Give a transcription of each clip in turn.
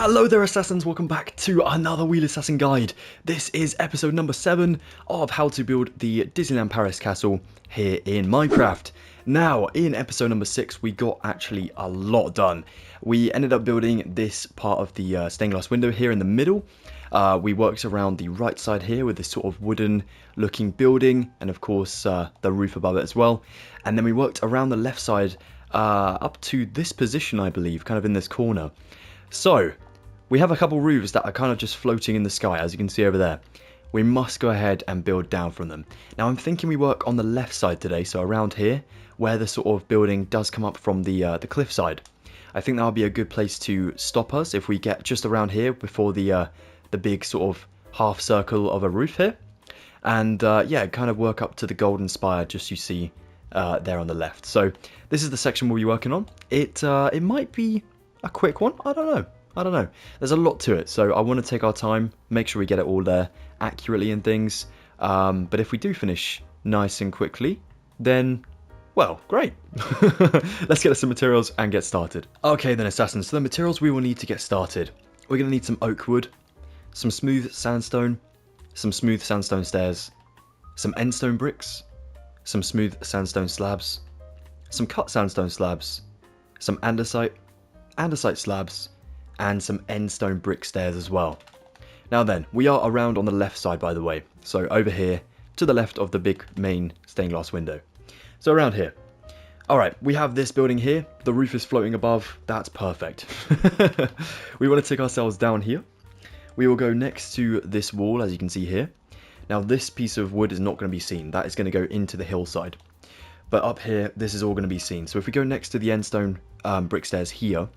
Hello there Assassins, welcome back to another Wheelassassin guide. This is episode number 7 of how to build the Disneyland Paris castle here in Minecraft. Now, in episode number 6 we got actually a lot done. We ended up building this part of the stained glass window here in the middle. We worked around the right side here with this sort of wooden looking building and of course the roof above it as well. And then we worked around the left side up to this position, I believe, kind of in this corner. So, we have a couple roofs that are kind of just floating in the sky, as you can see over there. We must go ahead and build down from them. Now I'm thinking we work on the left side today, so around here, where the sort of building does come up from the cliff side. I think that would be a good place to stop us if we get just around here before the big sort of half circle of a roof here. And yeah, kind of work up to the golden spire, just you see there on the left. So this is the section we'll be working on. It might be a quick one, I don't know. There's a lot to it, so I want to take our time, make sure we get it all there accurately and things. But if we do finish nice and quickly, then, well, great. Let's get us some materials and get started. Okay then, Assassins, so the materials we will need to get started. We're going to need some oak wood, some smooth sandstone stairs, some endstone bricks, some smooth sandstone slabs, some cut sandstone slabs, some andesite slabs, and some endstone brick stairs as well. Now then, we are around on the left side, by the way, so over here to the left of the big main stained glass window. So around here. Alright, we have this building here, the roof is floating above, that's perfect. We want to take ourselves down here. We will go next to this wall, as you can see here. Now this piece of wood is not going to be seen, that is going to go into the hillside. But up here, this is all going to be seen. So if we go next to the endstone brick stairs here,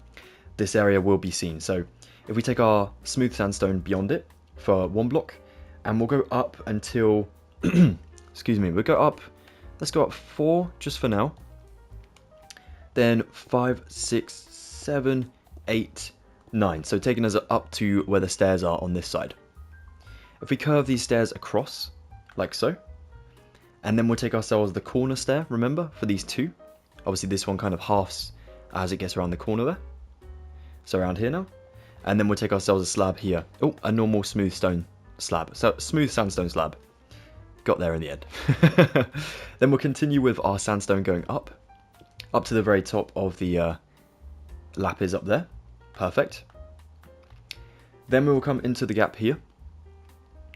this area will be seen. So if we take our smooth sandstone beyond it for one block, and we'll go up until, excuse me, we'll go up, let's go up 4 just for now. Then 5, 6, 7, 8, 9. So taking us up to where the stairs are on this side. If we curve these stairs across, like so, and then we'll take ourselves the corner stair, remember, for these two. Obviously this one kind of halves as it gets around the corner there. So around here now, and then we'll take ourselves a slab here. Oh, a normal smooth stone slab. So smooth sandstone slab. Got there in the end. Then we'll continue with our sandstone going up to the very top of the lapis up there. Perfect. Then we will come into the gap here.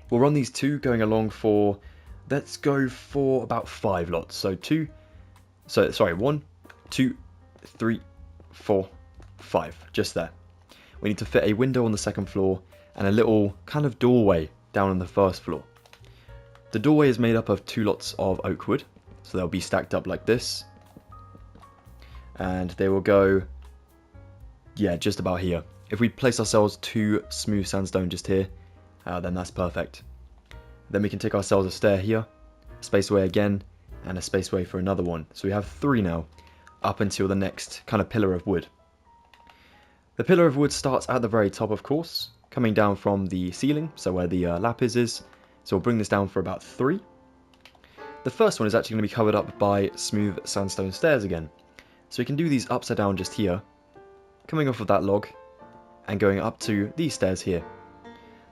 We'll run these two going along for, let's go for about 5 lots. So 1, 2, 3, 4, 5, just there. We need to fit a window on the second floor and a little kind of doorway down on the first floor. The doorway is made up of 2 lots of oak wood, so they'll be stacked up like this, and they will go, yeah, just about here. If we place ourselves 2 smooth sandstone just here, then that's perfect. Then we can take ourselves a stair here, a spaceway again, and a spaceway for another one. So we have 3 now, up until the next kind of pillar of wood. The pillar of wood starts at the very top, of course, coming down from the ceiling, so where the lapis is. So we'll bring this down for about 3. The first one is actually going to be covered up by smooth sandstone stairs again. So we can do these upside down just here, coming off of that log, and going up to these stairs here.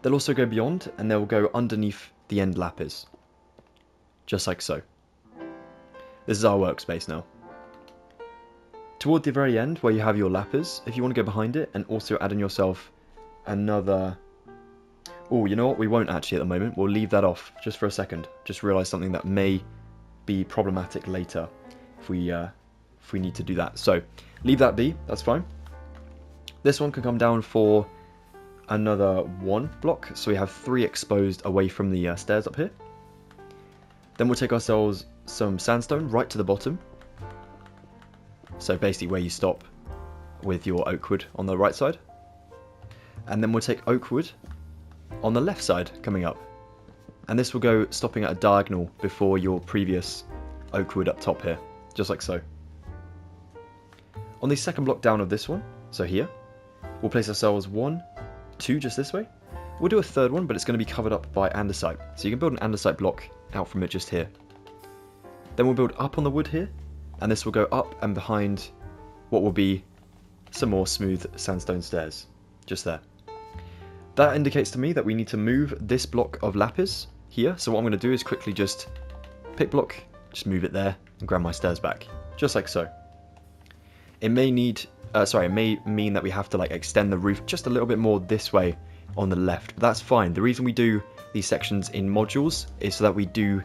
They'll also go beyond, and they'll go underneath the end lapis. Just like so. This is our workspace now. Toward the very end, where you have your lapis, if you want to go behind it and also add in yourself another... Oh, you know what? We won't actually at the moment. We'll leave that off just for a second. Just realised something that may be problematic later if we need to do that. So, leave that be. That's fine. This one can come down for another 1 block. So we have 3 exposed away from the stairs up here. Then we'll take ourselves some sandstone right to the bottom. So basically where you stop with your oak wood on the right side. And then we'll take oak wood on the left side coming up. And this will go stopping at a diagonal before your previous oak wood up top here. Just like so. On the second block down of this one, so here, we'll place ourselves 1, 2 just this way. We'll do a third one, but it's going to be covered up by andesite. So you can build an andesite block out from it just here. Then we'll build up on the wood here. And this will go up and behind what will be some more smooth sandstone stairs. Just there. that indicates to me that we need to move this block of lapis here. So what I'm going to do is quickly just pick block, just move it there, and grab my stairs back, just like so. It may need, it may mean that we have to like extend the roof just a little bit more this way on the left, but that's fine. The reason we do these sections in modules is so that we do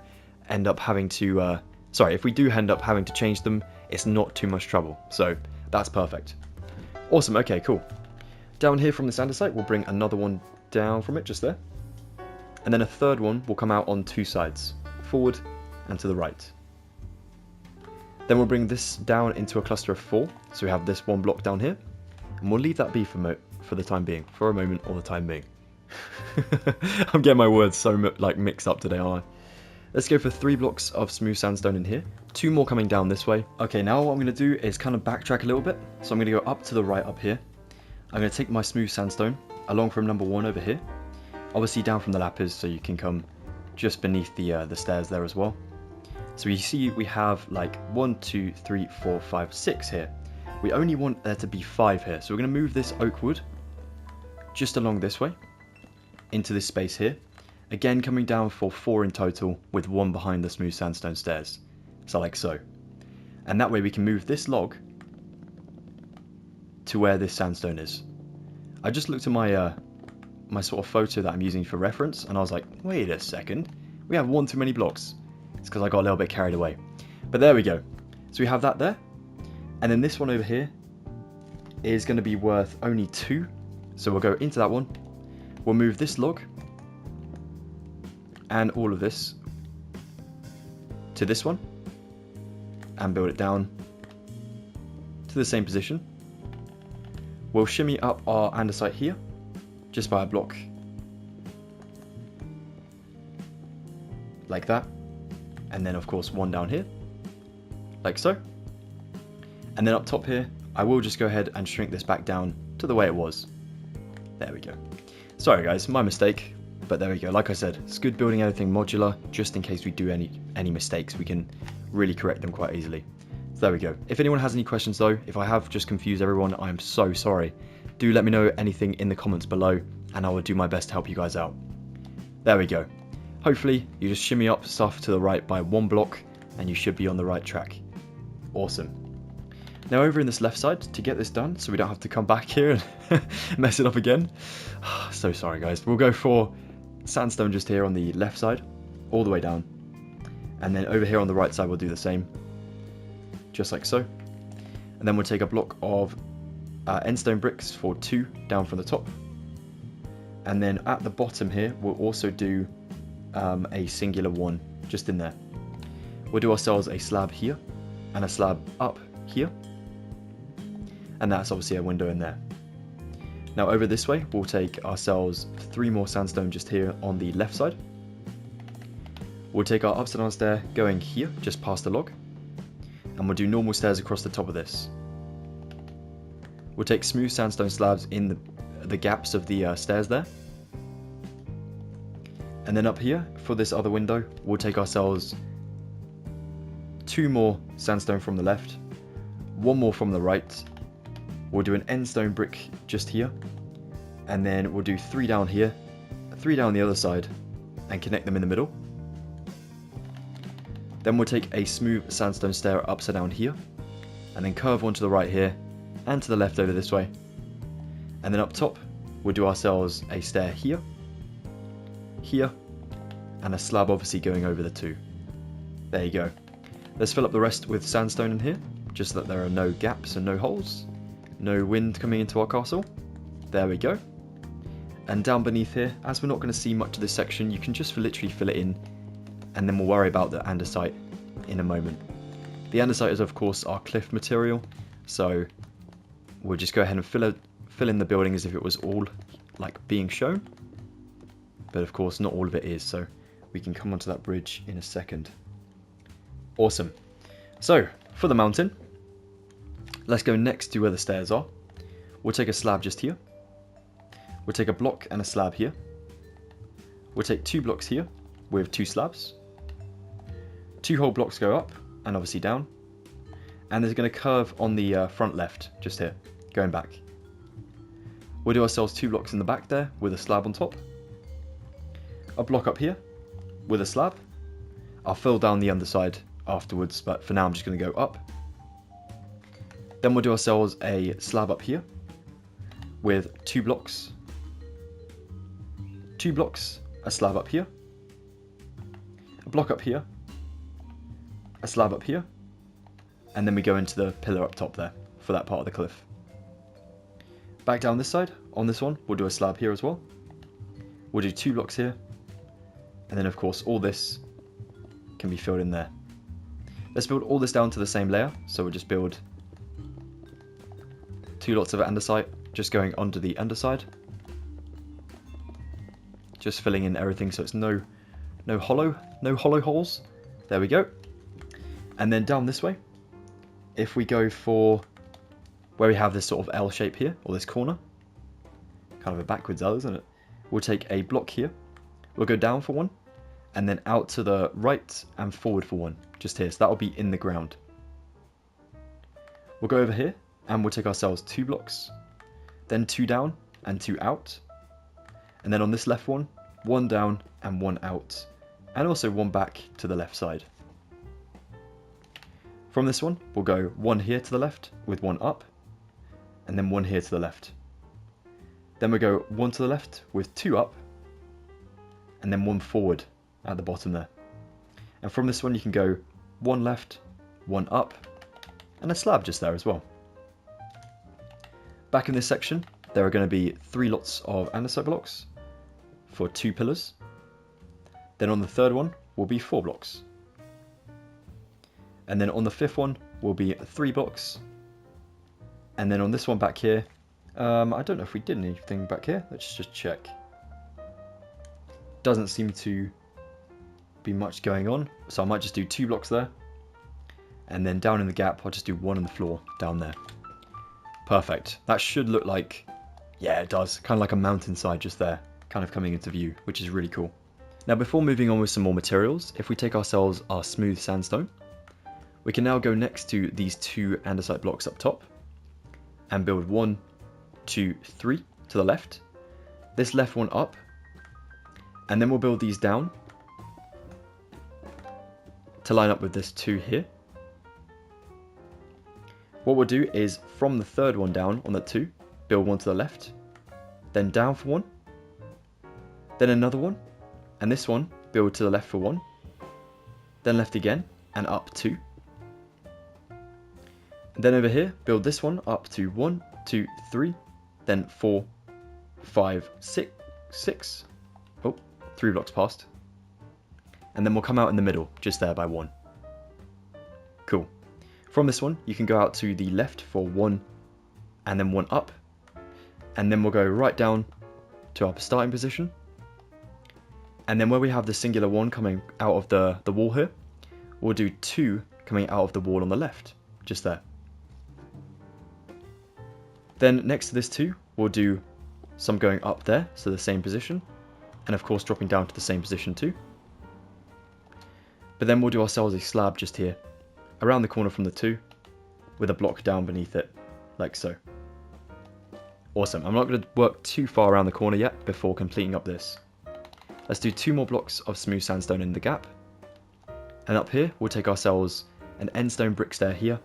end up having to, if we do end up having to change them, it's not too much trouble. So that's perfect. Awesome, okay, cool. Down here from this andesite, we'll bring another one down from it, just there. And then a third one will come out on two sides, forward and to the right. Then we'll bring this down into a cluster of 4, so we have this one block down here. And we'll leave that be for the time being, for a moment or the time being. I'm getting my words so mixed up today, aren't I? Let's go for 3 blocks of smooth sandstone in here. 2 more coming down this way. Okay, now what I'm going to do is kind of backtrack a little bit. So I'm going to go up to the right up here. I'm going to take my smooth sandstone along from number 1 over here. Obviously down from the lapis, so you can come just beneath the stairs there as well. So you see we have like 1, 2, 3, 4, 5, 6 here. We only want there to be 5 here. So we're going to move this oak wood just along this way into this space here. Again, coming down for 4 in total, with 1 behind the smooth sandstone stairs. So like so. And that way we can move this log to where this sandstone is. I just looked at my my sort of photo that I'm using for reference, and I was like, wait a second, we have 1 too many blocks. It's because I got a little bit carried away. But there we go. So we have that there. And then this one over here is going to be worth only 2. So we'll go into that one. We'll move this log and all of this to this one and build it down to the same position. We'll shimmy up our andesite here just by a block like that, and then of course 1 down here like so, and then up top here I will just go ahead and shrink this back down to the way it was. There we go. Sorry guys, my mistake. But there we go, like I said, it's good building anything modular, just in case we do any mistakes, we can really correct them quite easily. So there we go. If anyone has any questions though, if I have just confused everyone, I'm so sorry. Do let me know anything in the comments below, and I will do my best to help you guys out. There we go. Hopefully, you just shimmy up stuff to the right by 1 block, and you should be on the right track. Awesome. Now over in this left side, to get this done, so we don't have to come back here and mess it up again. So sorry guys, we'll go for sandstone just here on the left side, all the way down, and then over here on the right side we'll do the same, just like so. And then we'll take a block of endstone bricks for 2 down from the top, and then at the bottom here we'll also do a singular one just in there. We'll do ourselves a slab here and a slab up here, and that's obviously a window in there. Now over this way, we'll take ourselves 3 more sandstone just here on the left side. We'll take our upside down stair going here, just past the log, and we'll do normal stairs across the top of this. We'll take smooth sandstone slabs in the gaps of the stairs there. And then up here, for this other window, we'll take ourselves 2 more sandstone from the left, 1 more from the right. We'll do an endstone brick just here, and then we'll do 3 down here, 3 down the other side, and connect them in the middle. Then we'll take a smooth sandstone stair upside down here, and then curve one to the right here, and to the left over this way. And then up top, we'll do ourselves a stair here, here, and a slab obviously going over the 2. There you go. Let's fill up the rest with sandstone in here, just so that there are no gaps and no holes. No wind coming into our castle. There we go. And down beneath here, as we're not going to see much of this section, you can just literally fill it in, and then we'll worry about the andesite in a moment. The andesite is of course our cliff material, so we'll just go ahead and fill in the building as if it was all like being shown. But of course not all of it is, so we can come onto that bridge in a second. Awesome. So for the mountain, let's go next to where the stairs are. We'll take a slab just here. We'll take a block and a slab here. We'll take 2 blocks here with 2 slabs. 2 whole blocks go up and obviously down. And there's going to curve on the front left, just here, going back. We'll do ourselves 2 blocks in the back there with a slab on top. A block up here with a slab. I'll fill down the underside afterwards, but for now I'm just going to go up. Then we'll do ourselves a slab up here with 2 blocks. 2 blocks, a slab up here. A block up here. A slab up here. And then we go into the pillar up top there for that part of the cliff. Back down this side, on this one, we'll do a slab here as well. We'll do 2 blocks here. And then of course all this can be filled in there. Let's build all this down to the same layer. So we'll just build 2 lots of andesite, just going onto the underside. Just filling in everything so it's no hollow holes. There we go. And then down this way, if we go for where we have this sort of L shape here, or this corner, kind of a backwards L, isn't it? We'll take a block here, we'll go down for 1, and then out to the right and forward for 1, just here, so that will be in the ground. We'll go over here, and we'll take ourselves 2 blocks, then 2 down and 2 out, and then on this left one, 1 down and 1 out, and also 1 back to the left side. From this one, we'll go 1 here to the left with 1 up, and then 1 here to the left. Then we go 1 to the left with 2 up, and then 1 forward at the bottom there. And from this one you can go 1 left, 1 up, and a slab just there as well. Back in this section, there are going to be 3 lots of andesite blocks for 2 pillars. Then on the third one will be 4 blocks. And then on the 5th one will be 3 blocks. And then on this one back here, I don't know if we did anything back here. Let's just check. Doesn't seem to be much going on, so I might just do 2 blocks there. And then down in the gap, I'll just do 1 on the floor down there. Perfect. That should look like, yeah, it does. Kind of like a mountainside just there, kind of coming into view, which is really cool. Now before moving on with some more materials, if we take ourselves our smooth sandstone, we can now go next to these 2 andesite blocks up top and build 1, 2, 3 to the left, this left one up, and then we'll build these down to line up with this 2 here. What we'll do is from the third one down on the 2, build 1 to the left, then down for 1, then another one, and this one build to the left for 1, then left again and up 2. And then over here, build this one up to 1, 2, 3, then 4, 5, 6. Oh, 3 blocks past. And then we'll come out in the middle, just there by 1. Cool. From this one, you can go out to the left for 1, and then 1 up. And then we'll go right down to our starting position. And then where we have the singular 1 coming out of the wall here, we'll do 2 coming out of the wall on the left, just there. Then next to this 2, we'll do some going up there, so the same position, and of course dropping down to the same position too. But then we'll do ourselves a slab just here, around the corner from the 2, with a block down beneath it, like so. Awesome. I'm not going to work too far around the corner yet before completing up this. Let's do 2 more blocks of smooth sandstone in the gap. And up here, we'll take ourselves an end stone brick stair here,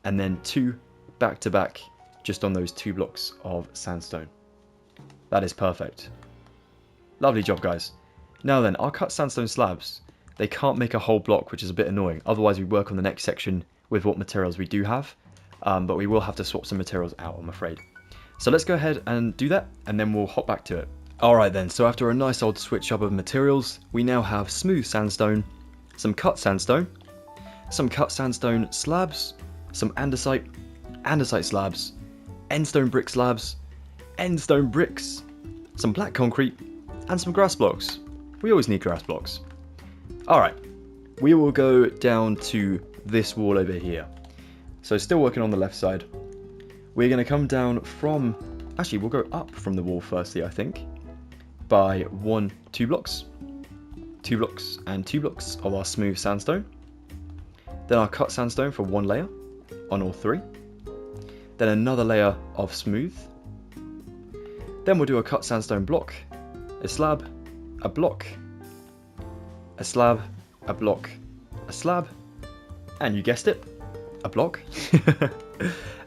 and then 2 back to back just on those 2 blocks of sandstone. That is perfect. Lovely job, guys. Now then, our cut sandstone slabs, they can't make a whole block, which is a bit annoying. Otherwise, we work on the next section with what materials we do have, but we will have to swap some materials out, I'm afraid. So let's go ahead and do that, and then we'll hop back to it. Alright then, so after a nice old switch up of materials, we now have smooth sandstone, some cut sandstone slabs, some andesite slabs, end stone brick slabs, end stone bricks, some black concrete, and some grass blocks. We always need grass blocks. Alright, we will go down to this wall over here. So still working on the left side. We're going to come down from, actually we'll go up from the wall firstly, I think, by 2 blocks, 2 blocks and 2 blocks of our smooth sandstone. Then our cut sandstone for 1 layer on all 3. Then another layer of smooth, Then we'll do a cut sandstone block, a slab, a block, a slab, a block, a slab, and you guessed it, a block.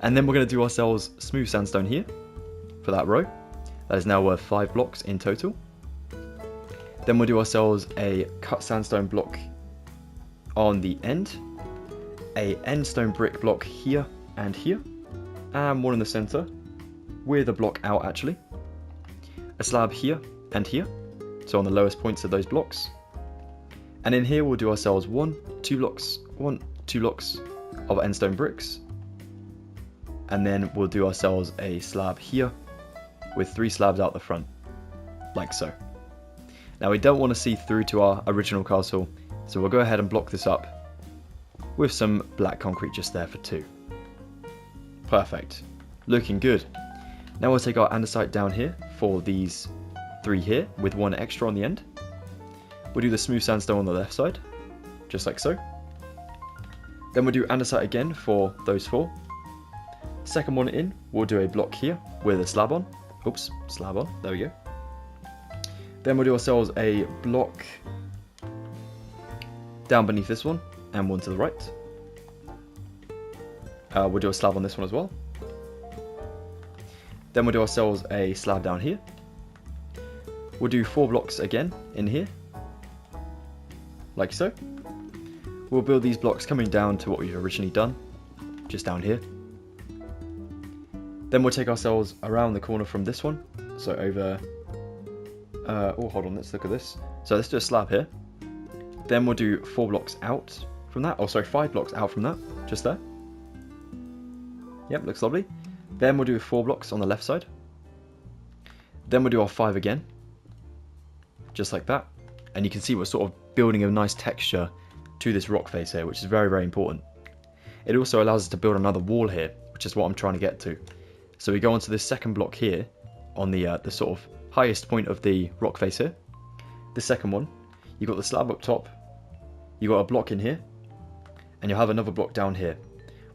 And then we're going to do ourselves smooth sandstone here for that row. That is now worth 5 blocks in total. Then we'll do ourselves a cut sandstone block on the end, a end stone brick block here and here, and one in the center with a block out actually, a slab here and here, so on the lowest points of those blocks. And in here we'll do ourselves 1, 2 blocks, 1, 2 blocks of end stone bricks, and then we'll do ourselves a slab here with 3 slabs out the front, like so. Now we don't want to see through to our original castle, so we'll go ahead and block this up with some black concrete just there for 2. Perfect. Looking good. Now we'll take our andesite down here for these 3 here with 1 extra on the end. We'll do the smooth sandstone on the left side, just like so. Then we'll do andesite again for those 4. Second one in, we'll do a block here with a slab on. Oops, slab on, there we go. Then we'll do ourselves a block down beneath this one, and 1 to the right. We'll do a slab on this one as well. Then we'll do ourselves a slab down here. We'll do 4 blocks again in here, like so. We'll build these blocks coming down to what we've originally done, just down here. Then we'll take ourselves around the corner from this one, so over, oh hold on, let's look at this. So let's do a slab here. Then we'll do 4 blocks out from that, oh sorry, 5 blocks out from that, just there. Yep, looks lovely. Then we'll do 4 blocks on the left side. Then we'll do our 5 again, just like that. And you can see we're sort of building a nice texture to this rock face here, which is very, very important. It also allows us to build another wall here, which is what I'm trying to get to. So we go onto this second block here, on the sort of highest point of the rock face here. The second one, you've got the slab up top, you've got a block in here, and you'll have another block down here.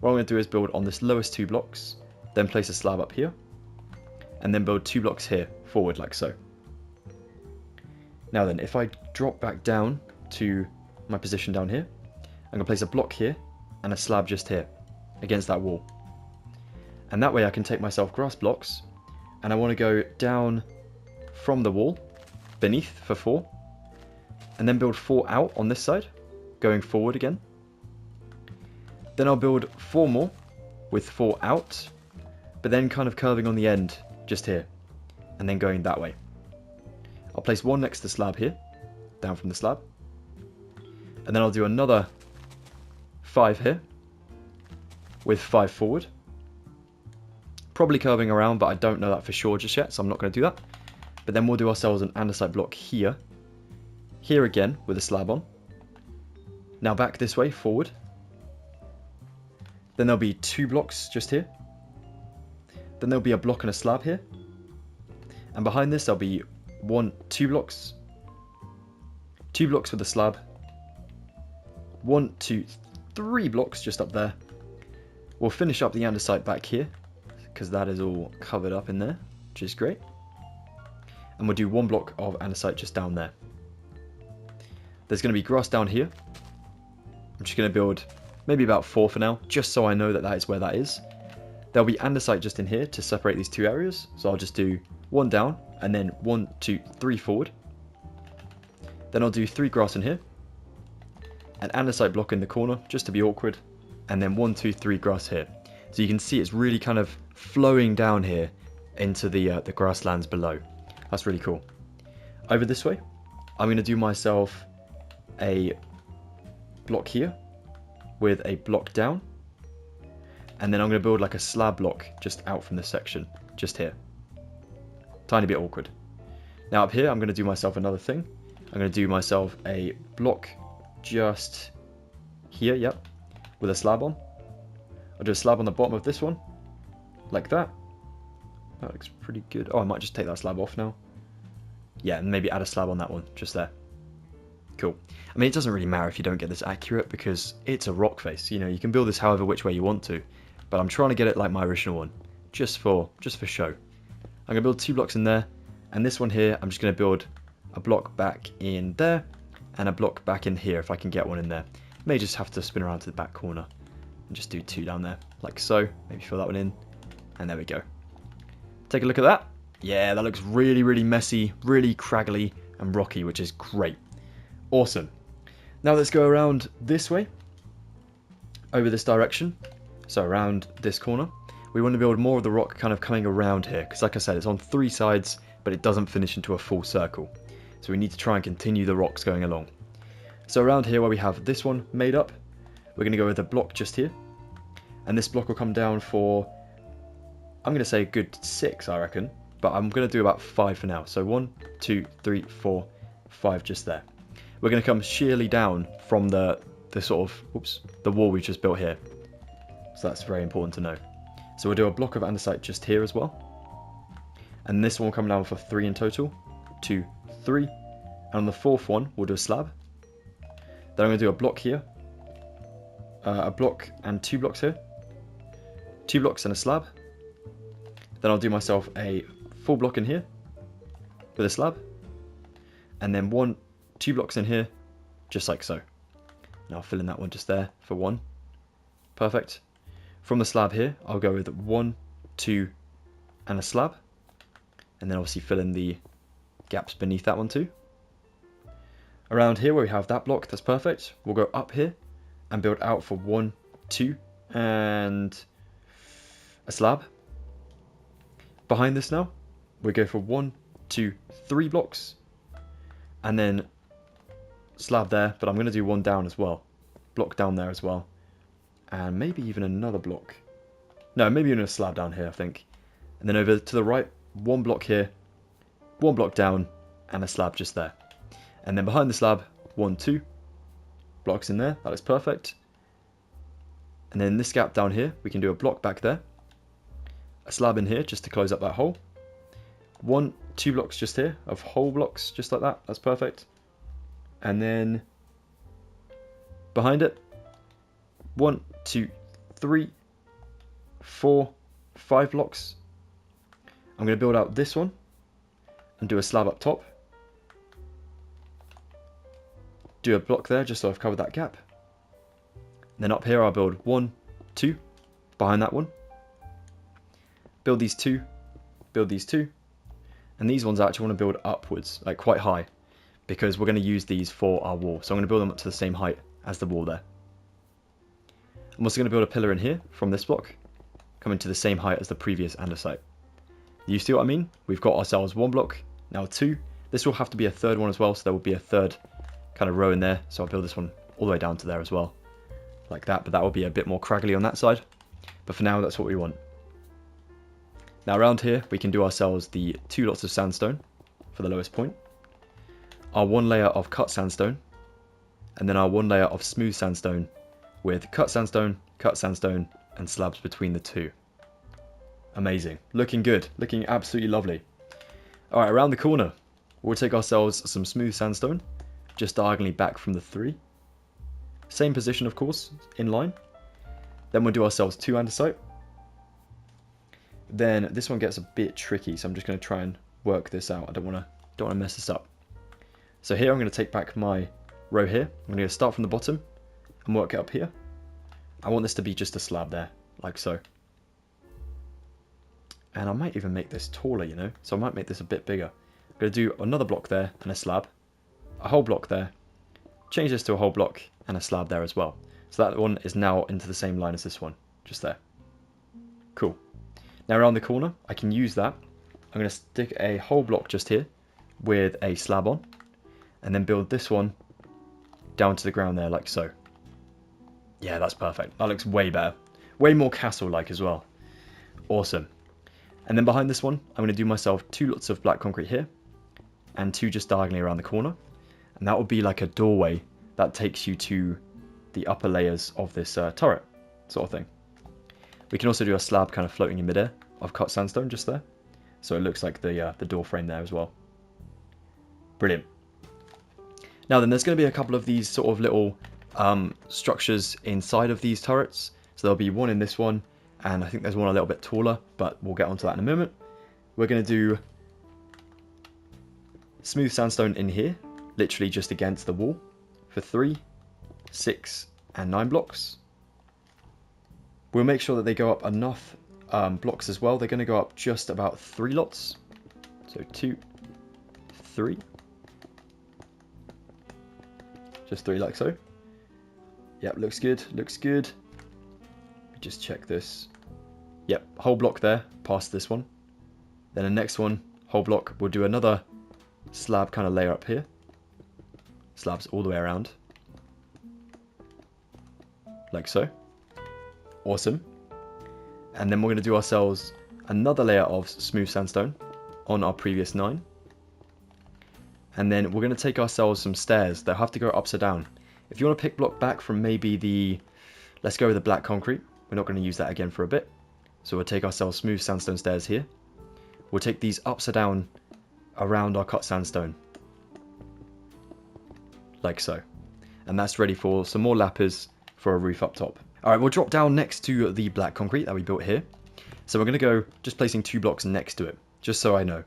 What I'm going to do is build on this lowest 2 blocks, then place a slab up here, and then build 2 blocks here, forward like so. Now then, if I drop back down to my position down here, I'm going to place a block here, and a slab just here, against that wall. And that way I can take myself grass blocks, and I want to go down from the wall, beneath for 4, and then build 4 out on this side, going forward again. Then I'll build 4 more, with 4 out, but then kind of curving on the end, just here, and then going that way. I'll place 1 next to the slab here, down from the slab, and then I'll do another 5 here, with 5 forward. Probably curving around, but I don't know that for sure just yet, so I'm not going to do that. But then we'll do ourselves an andesite block here. Here again, with a slab on. Now back this way, forward. Then there'll be 2 blocks just here. Then there'll be a block and a slab here. And behind this there'll be 2 blocks. 2 blocks with a slab. 1, 2, 3 blocks just up there. We'll finish up the andesite back here, because that is all covered up in there, which is great. And we'll do 1 block of andesite just down there. There's going to be grass down here. I'm just going to build maybe about 4 for now, just so I know that that is where that is. There'll be andesite just in here to separate these 2 areas, so I'll just do 1 down, and then 1, 2, 3 forward. Then I'll do 3 grass in here, an andesite block in the corner, just to be awkward, and then 1, 2, 3 grass here. So you can see it's really kind of flowing down here into the grasslands below. That's really cool. Over this way, I'm going to do myself a block here with a block down, and then I'm going to build like a slab block just out from this section, just here. Tiny bit awkward. Now up here, I'm going to do myself another thing. I'm going to do myself a block just here, yep, with a slab on. I'll do a slab on the bottom of this one, like that. That looks pretty good. Oh, I might just take that slab off now. Yeah, and maybe add a slab on that one, just there. Cool. I mean, it doesn't really matter if you don't get this accurate, because it's a rock face. You know, you can build this however which way you want to, but I'm trying to get it like my original one, just for show. I'm going to build 2 blocks in there, and this one here, I'm just going to build a block back in there, and a block back in here if I can get one in there. May just have to spin around to the back corner, and just do 2 down there, like so. Maybe fill that one in, and there we go. Take a look at that. Yeah, that looks really, really messy, really craggly and rocky, which is great. Awesome. Now let's go around this way, over this direction, so around this corner. We want to build more of the rock kind of coming around here, because like I said, it's on 3 sides, but it doesn't finish into a full circle. So we need to try and continue the rocks going along. So around here where we have this one made up, we're going to go with a block just here. And this block will come down for, I'm going to say a good 6, I reckon. But I'm going to do about 5 for now. So 1, 2, 3, 4, 5 just there. We're going to come sheerly down from the sort of, oops, the wall we've just built here. So that's very important to know. So we'll do a block of andesite just here as well. And this one will come down for 3 in total. 2, 3. And on the 4th one, we'll do a slab. Then I'm going to do a block here. A block and 2 blocks here. 2 blocks and a slab. Then I'll do myself a full block in here with a slab. And then 1, 2 blocks in here, just like so. And I'll fill in that one just there for 1. Perfect. From the slab here, I'll go with 1, 2, and a slab. And then obviously fill in the gaps beneath that one too. Around here where we have that block, that's perfect. We'll go up here and build out for 1, 2, and a slab. Behind this now, we go for 1, 2, 3 blocks. And then slab there, but I'm going to do 1 down as well. Block down there as well. And maybe even another block. No, maybe even a slab down here, I think. And then over to the right, 1 block here, 1 block down, and a slab just there. And then behind the slab, 1, 2 blocks in there. That is perfect. And then this gap down here, we can do a block back there. A slab in here just to close up that hole. 1, 2 blocks just here of hole blocks, just like that. That's perfect. And then behind it, 1, 2, 3, 4, 5 blocks. I'm going to build out this one and do a slab up top. Do a block there just so I've covered that gap. And then up here I'll build 1, 2 behind that one. Build these 2, build these 2. And these ones I actually want to build upwards, like quite high, because we're going to use these for our wall. So I'm going to build them up to the same height as the wall there. I'm also going to build a pillar in here from this block, coming to the same height as the previous andesite. You see what I mean? We've got ourselves 1 block, now 2. This will have to be a 3rd one as well, so there will be a 3rd kind of row in there. So I'll build this one all the way down to there as well, like that. But that will be a bit more craggly on that side. But for now, that's what we want. Now around here, we can do ourselves the 2 lots of sandstone for the lowest point. Our 1 layer of cut sandstone. And then our 1 layer of smooth sandstone with cut sandstone, and slabs between the 2. Amazing. Looking good. Looking absolutely lovely. Alright, around the corner, we'll take ourselves some smooth sandstone, just diagonally back from the 3. Same position, of course, in line. Then we'll do ourselves 2 andesite. Then this one gets a bit tricky, so I'm just going to try and work this out. I don't want to mess this up. So here I'm going to take back my row here. I'm going to start from the bottom and work it up here. I want this to be just a slab there, like so. And I might even make this taller, you know, so I might make this a bit bigger. I'm going to do another block there and a slab, a whole block there, change this to a whole block and a slab there as well. So that one is now into the same line as this one, just there. Cool. Now around the corner, I can use that. I'm going to stick a whole block just here with a slab on, and then build this one down to the ground there, like so. Yeah, that's perfect. That looks way better. Way more castle-like as well. Awesome. And then behind this one, I'm going to do myself 2 lots of black concrete here, and 2 just diagonally around the corner. And that will be like a doorway that takes you to the upper layers of this turret, sort of thing. We can also do a slab kind of floating in midair of cut sandstone just there. So it looks like the door frame there as well. Brilliant. Now then, there's going to be a couple of these sort of little structures inside of these turrets. So there'll be one in this one, and I think there's one a little bit taller, but we'll get onto that in a moment. we're going to do smooth sandstone in here, literally just against the wall, for 3, 6, and 9 blocks. We'll make sure that they go up enough blocks as well. They're going to go up just about 3 lots. So 2, 3. Just 3 like so. Yep, looks good, looks good. Just check this. Yep, whole block there, past this one. Then the next one, whole block, we'll do another slab kind of layer up here. Slabs all the way around. Like so. Awesome. And then we're going to do ourselves another layer of smooth sandstone on our previous 9. And then we're going to take ourselves some stairs. They'll have to go upside down. If you want to pick block back from maybe the... Let's go with the black concrete. We're not going to use that again for a bit. So we'll take ourselves smooth sandstone stairs here. We'll take these upside down around our cut sandstone. Like so. And that's ready for some more lappers for a roof up top. Alright, we'll drop down next to the black concrete that we built here. So we're going to go just placing 2 blocks next to it, just so I know.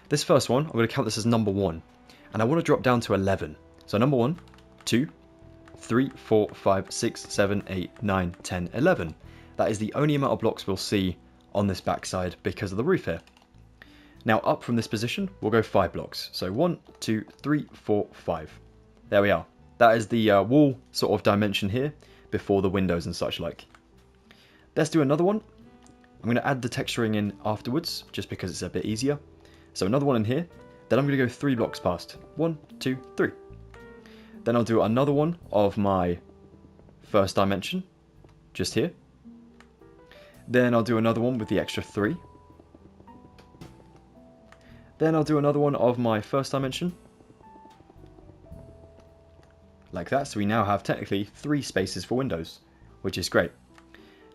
This first one, I'm going to count this as number 1. And I want to drop down to 11. So number 1, 2, 3, 4, 5, 6, 7, 8, 9, 10, 11. That is the only amount of blocks we'll see on this backside because of the roof here. Now up from this position, we'll go 5 blocks. So 1, 2, 3, 4, 5. There we are. That is the wall sort of dimension here before the windows and such like. Let's do another one. I'm going to add the texturing in afterwards just because it's a bit easier. So another one in here. Then I'm going to go 3 blocks past. 1, 2, 3. Then I'll do another one of my first dimension, just here. Then I'll do another one with the extra 3. Then I'll do another one of my first dimension. Like that, so we now have technically 3 spaces for windows, which is great.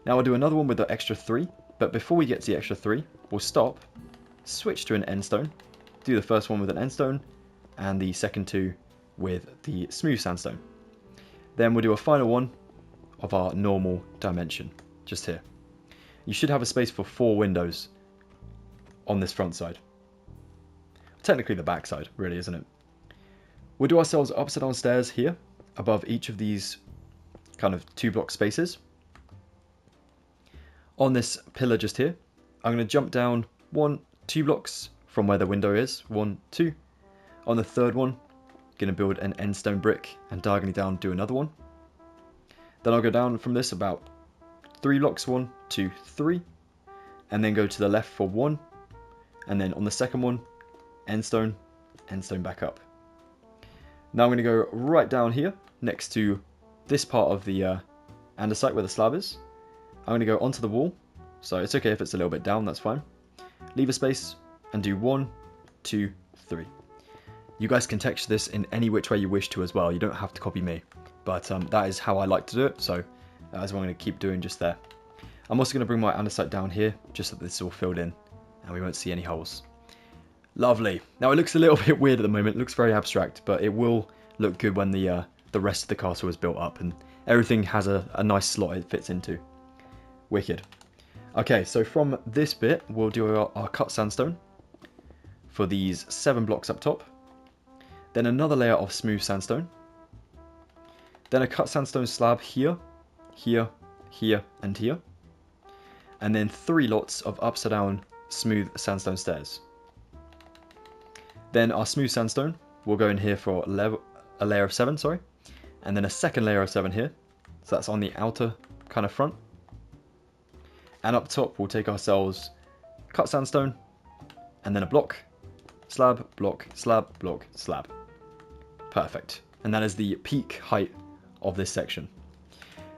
Now I'll do another one with the extra 3, but before we get to the extra 3, we'll stop, switch to an end stone, do the first one with an end stone, and the second 2 with the smooth sandstone. Then we'll do a final one of our normal dimension, just here. You should have a space for 4 windows on this front side. Technically the back side, really, isn't it? We'll do ourselves upside down stairs here, above each of these kind of 2 block spaces. On this pillar just here, I'm going to jump down 1, 2 blocks from where the window is. 1, 2. On the third one, going to build an end stone brick and diagonally down do another one. Then I'll go down from this about 3 blocks, 1, 2, 3, and then go to the left for 1, and then on the second one, end stone back up. Now I'm going to go right down here next to this part of the andesite where the slab is. I'm going to go onto the wall, so it's okay if it's a little bit down, that's fine. Leave a space and do 1, 2, 3. You guys can texture this in any which way you wish to as well, you don't have to copy me. But that is how I like to do it, so that's what I'm going to keep doing just there. I'm also going to bring my andesite down here, just so that this is all filled in, and we won't see any holes. Lovely. Now it looks a little bit weird at the moment, it looks very abstract, but it will look good when the rest of the castle is built up, and everything has a nice slot it fits into. Wicked. Okay, so from this bit, we'll do our cut sandstone for these 7 blocks up top. Then another layer of smooth sandstone. Then a cut sandstone slab here, here, here, and here. And then 3 lots of upside down smooth sandstone stairs. Then our smooth sandstone will go in here for a layer of 7, sorry. And then a second layer of 7 here. So that's on the outer kind of front. And up top, we'll take ourselves cut sandstone, and then a block, slab, block, slab, block, slab. Perfect. And that is the peak height of this section.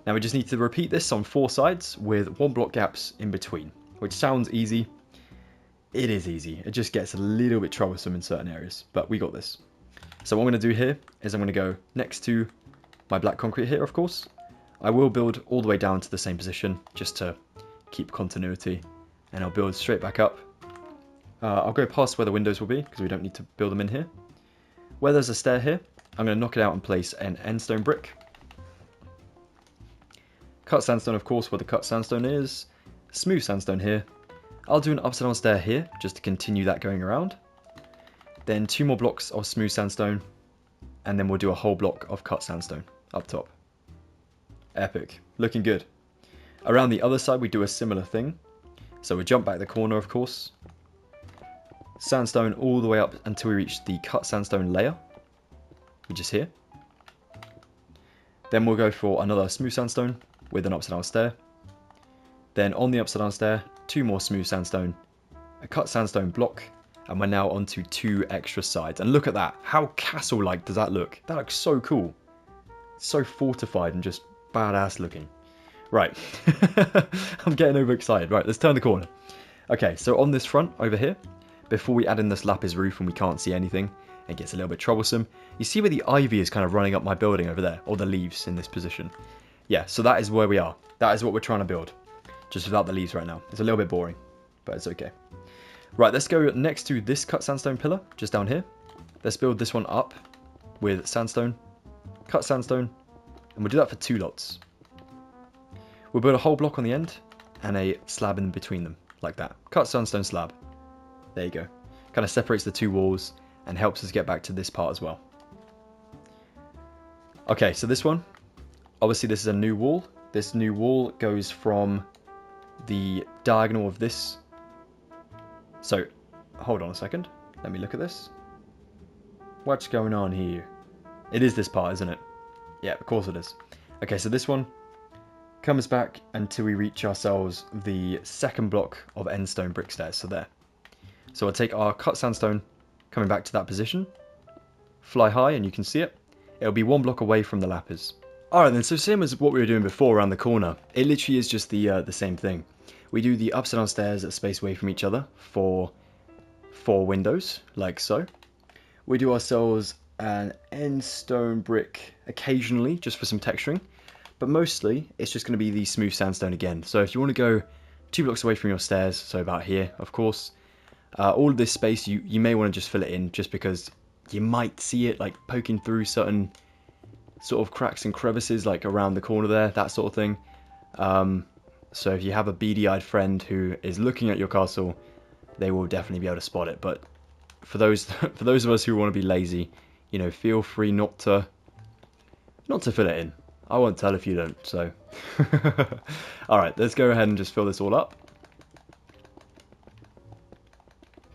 Now we just need to repeat this on 4 sides with 1 block gaps in between, which sounds easy. It is easy. It just gets a little bit troublesome in certain areas, but we got this. So what I'm going to do here is I'm going to go next to my black concrete here, of course. I will build all the way down to the same position just to keep continuity, and I'll build straight back up. I'll go past where the windows will be because we don't need to build them in here. Where there's a stair here, I'm going to knock it out and place an end stone brick. Cut sandstone, of course, where the cut sandstone is. Smooth sandstone here. I'll do an upside down stair here, just to continue that going around. Then 2 more blocks of smooth sandstone, and then we'll do a whole block of cut sandstone up top. Epic. Looking good. Around the other side we do a similar thing. So we jump back the corner, of course. Sandstone all the way up until we reach the cut sandstone layer, which is here. Then we'll go for another smooth sandstone with an upside down stair. Then on the upside down stair, 2 more smooth sandstone, a cut sandstone block, and we're now onto 2 extra sides. And look at that. How castle-like does that look? That looks so cool. So fortified and just badass looking. Right. I'm getting overexcited. Right, let's turn the corner. Okay, so on this front over here, before we add in this lapis roof and we can't see anything, it gets a little bit troublesome. You see where the ivy is kind of running up my building over there, or the leaves in this position. Yeah, so that is where we are. That is what we're trying to build. Just without the leaves right now. It's a little bit boring, but it's okay. Right, let's go next to this cut sandstone pillar, just down here. Let's build this one up with sandstone, cut sandstone, and we'll do that for 2 lots. We'll build a whole block on the end, and a slab in between them, like that. Cut sandstone slab. There you go. Kind of separates the 2 walls, and helps us get back to this part as well. Okay, so this one, obviously this is a new wall. This new wall goes from the diagonal of this. So, hold on a second. Let me look at this. What's going on here? It is this part, isn't it? Yeah, of course it is. Okay, so this one comes back until we reach ourselves the second block of end stone brick stairs. So there. So we'll take our cut sandstone, coming back to that position, fly high, and you can see it. It'll be 1 block away from the lapis. Alright then, so same as what we were doing before around the corner, it literally is just the same thing. We do the upside down stairs at space away from each other for 4 windows, like so. We do ourselves an end stone brick occasionally, just for some texturing. But mostly, it's just going to be the smooth sandstone again. So if you want to go 2 blocks away from your stairs, so about here, of course, all of this space, you may want to just fill it in, just because you might see it like poking through certain sort of cracks and crevices, like around the corner there, that sort of thing. So if you have a beady-eyed friend who is looking at your castle, they will definitely be able to spot it. But for those of us who want to be lazy, you know, feel free not to fill it in. I won't tell if you don't. So, all right, let's go ahead and just fill this all up